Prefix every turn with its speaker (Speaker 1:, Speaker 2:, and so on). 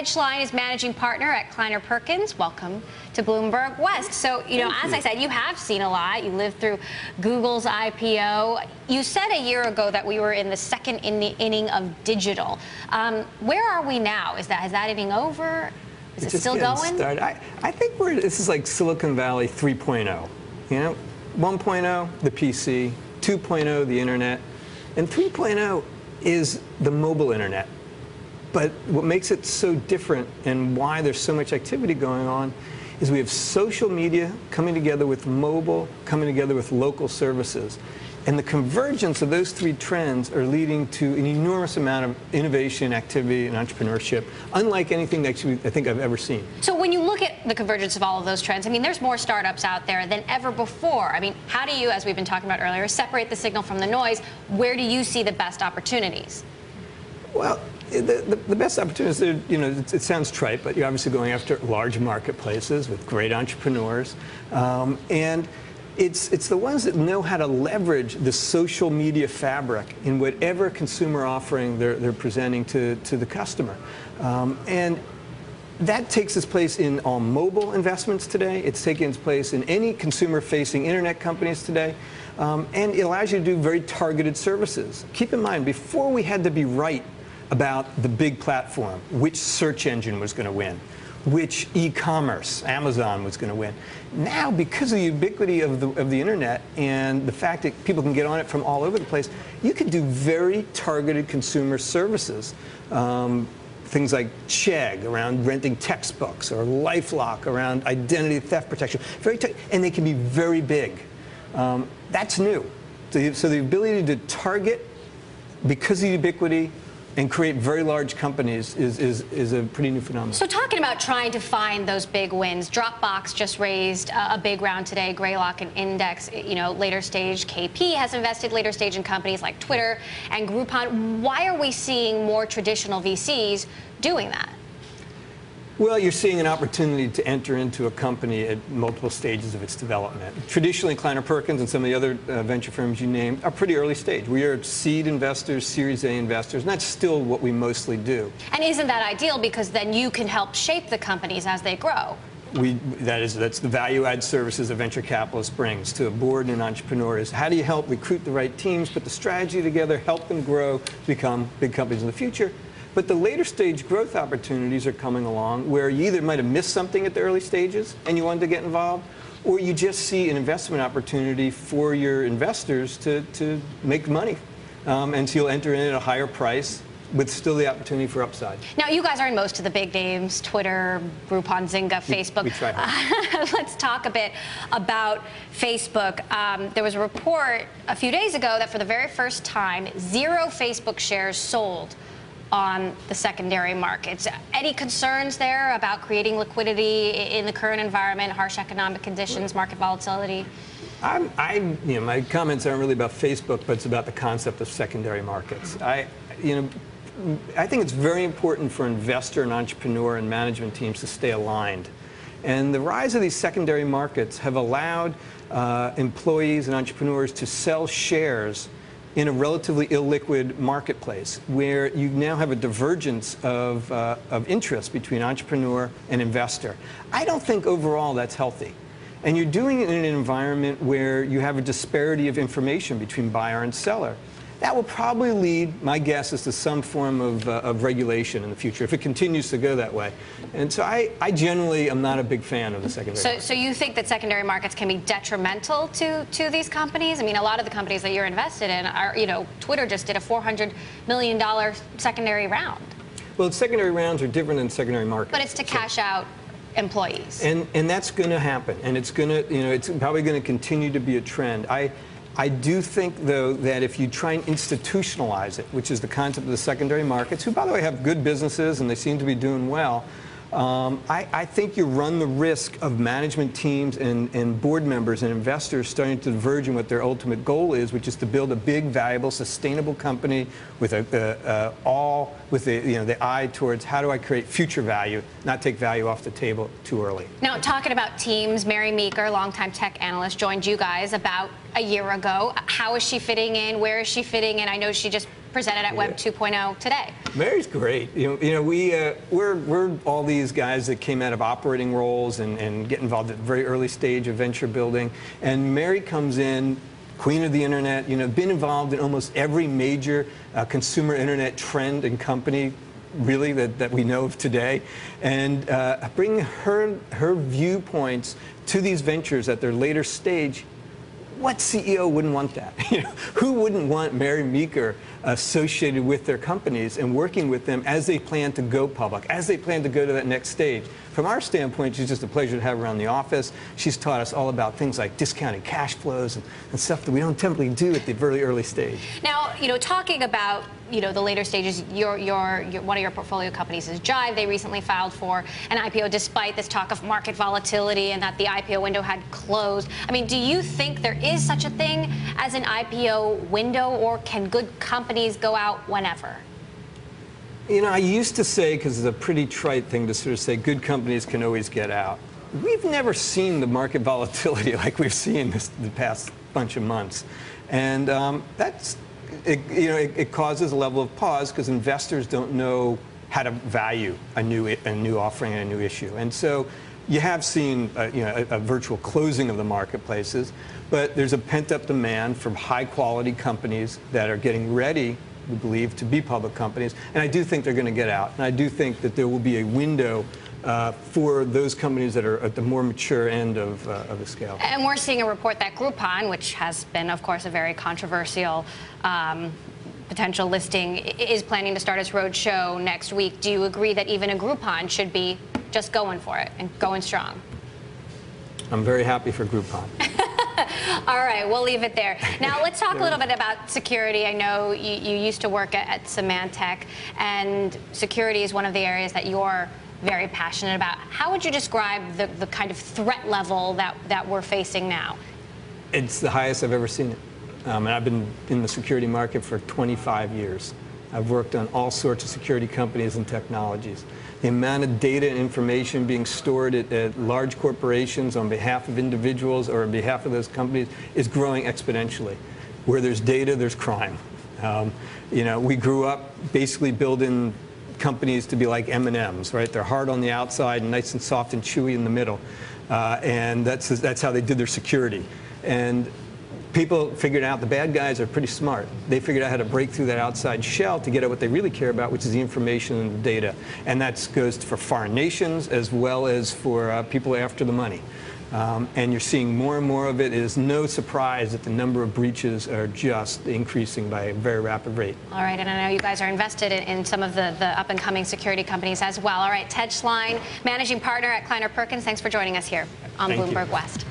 Speaker 1: Hedgeline is managing partner at Kleiner Perkins. Welcome to Bloomberg West. So, as I said, you have seen a lot. You lived through Google's IPO. You said a year ago that we were in the second inning of digital. Where are we now? Is that inning over? Is it still going?
Speaker 2: I think this is like Silicon Valley 3.0. 1.0, the PC, 2.0, the internet, and 3.0 is the mobile internet. But what makes it so different and why there's so much activity going on is we have social media coming together with mobile, coming together with local services. And the convergence of those three trends are leading to an enormous amount of innovation, activity, and entrepreneurship, unlike anything that I think I've ever seen.
Speaker 1: So when you look at the convergence of all of those trends, there's more startups out there than ever before. How do you, as we've been talking about earlier, separate the signal from the noise? Where do you see the best opportunities?
Speaker 2: Well, the best opportunities, it sounds trite, but you're obviously going after large marketplaces with great entrepreneurs. And it's the ones that know how to leverage the social media fabric in whatever consumer offering they're presenting to the customer. And that takes its place in all mobile investments today. It's taking its place in any consumer-facing internet companies today. And it allows you to do very targeted services. Keep in mind, before we had to be right about the big platform, which search engine was going to win, which e-commerce, Amazon, was going to win. Now, because of the ubiquity of the internet and the fact that people can get on it from all over the place, you can do very targeted consumer services. Things like Chegg around renting textbooks, or LifeLock around identity theft protection. And they can be very big. That's new. So the ability to target, because of the ubiquity, and create very large companies is a pretty new phenomenon.
Speaker 1: So talking about trying to find those big wins, Dropbox just raised a big round today, Greylock and Index, later stage. KP has invested later stage in companies like Twitter and Groupon. Why are we seeing more traditional VCs doing that?
Speaker 2: Well, you're seeing an opportunity to enter into a company at multiple stages of its development. Traditionally, Kleiner Perkins and some of the other venture firms you named are pretty early stage. We are seed investors, Series A investors, and that's still what we mostly do.
Speaker 1: And isn't that ideal, because then you can help shape the companies as they grow?
Speaker 2: That's the value-add services a venture capitalist brings to a board and an entrepreneur. Is how do you help recruit the right teams, put the strategy together, help them grow, become big companies in the future. But the later stage growth opportunities are coming along where you either might have missed something at the early stages and you wanted to get involved, or you just see an investment opportunity for your investors to make money. And so you'll enter in at a higher price with still the opportunity for upside.
Speaker 1: Now, you guys are in most of the big names, Twitter, Groupon, Zynga, Facebook.
Speaker 2: We try hard.
Speaker 1: Let's talk a bit about Facebook. There was a report a few days ago that for the very first time, 0 Facebook shares sold on the secondary markets. Any concerns there about creating liquidity in the current environment, harsh economic conditions, market volatility?
Speaker 2: My comments aren't really about Facebook, but it's about the concept of secondary markets. I think it's very important for investor and entrepreneur and management teams to stay aligned. And the rise of these secondary markets have allowed employees and entrepreneurs to sell shares in a relatively illiquid marketplace, where you now have a divergence of interest between entrepreneur and investor. I don't think overall that's healthy. And you're doing it in an environment where you have a disparity of information between buyer and seller. That will probably lead, my guess is, to some form of regulation in the future, if it continues to go that way. And so I generally am not a big fan of the secondary market.
Speaker 1: So you think that secondary markets can be detrimental to these companies? A lot of the companies that you're invested in are, Twitter just did a $400 million secondary round.
Speaker 2: Well, secondary rounds are different than secondary markets.
Speaker 1: But it's to cash out employees.
Speaker 2: And that's going to happen. And it's going to, it's probably going to continue to be a trend. I do think, though, that if you try and institutionalize it, which is the concept of the secondary markets, who, by the way, have good businesses and they seem to be doing well, I think you run the risk of management teams and board members and investors starting to diverge in what their ultimate goal is, which is to build a big, valuable, sustainable company with the eye towards how do I create future value, not take value off the table too early.
Speaker 1: Now, talking about teams, Mary Meeker, longtime tech analyst, joined you guys about a year ago. How is she fitting in? Where is she fitting in? I know she just presented at Web 2.0 today.
Speaker 2: Mary's great. We're all these guys that came out of operating roles and get involved at a very early stage of venture building. And Mary comes in, queen of the internet, been involved in almost every major consumer internet trend and company, really, that we know of today, and bringing her viewpoints to these ventures at their later stage. What CEO wouldn't want that? Who wouldn't want Mary Meeker associated with their companies and working with them as they plan to go public, as they plan to go to that next stage? From our standpoint, she's just a pleasure to have around the office. She's taught us all about things like discounted cash flows and stuff that we don't typically do at the very early stage.
Speaker 1: Now, talking about the later stages, one of your portfolio companies is Jive. They recently filed for an IPO despite this talk of market volatility and that the IPO window had closed. I mean, do you think there is such a thing as an IPO window, or can good companies go out whenever?
Speaker 2: I used to say, because it's a pretty trite thing to sort of say, good companies can always get out. We've never seen the market volatility like we've seen the past bunch of months. And it causes a level of pause because investors don't know how to value a new offering and a new issue. And so you have seen a virtual closing of the marketplaces, but there's a pent-up demand from high-quality companies that are getting ready, we believe, to be public companies. And I do think they're going to get out. And I do think that there will be a window for those companies that are at the more mature end of the scale.
Speaker 1: And we're seeing a report that Groupon, which has been, of course, a very controversial potential listing, is planning to start its roadshow next week. Do you agree that even a Groupon should be just going for it and going strong?
Speaker 2: I'm very happy for Groupon.
Speaker 1: All right, we'll leave it there. Now, let's talk a little bit about security. I know you used to work at Symantec, and security is one of the areas that you're very passionate about. How would you describe the kind of threat level that we're facing now?
Speaker 2: It's the highest I've ever seen it. And I've been in the security market for 25 years. I've worked on all sorts of security companies and technologies. The amount of data and information being stored at large corporations on behalf of individuals or on behalf of those companies is growing exponentially. Where there's data, there's crime. We grew up basically building companies to be like M&Ms, right? They're hard on the outside and nice and soft and chewy in the middle. And that's how they did their security. And people figured out the bad guys are pretty smart. They figured out how to break through that outside shell to get at what they really care about, which is the information and the data. And that goes for foreign nations as well as for people after the money. And you're seeing more and more of it. It is no surprise that the number of breaches are just increasing by a very rapid rate.
Speaker 1: All right, and I know you guys are invested in some of the up-and-coming security companies as well. All right, Ted Schlein, managing partner at Kleiner Perkins, thanks for joining us here on Bloomberg West.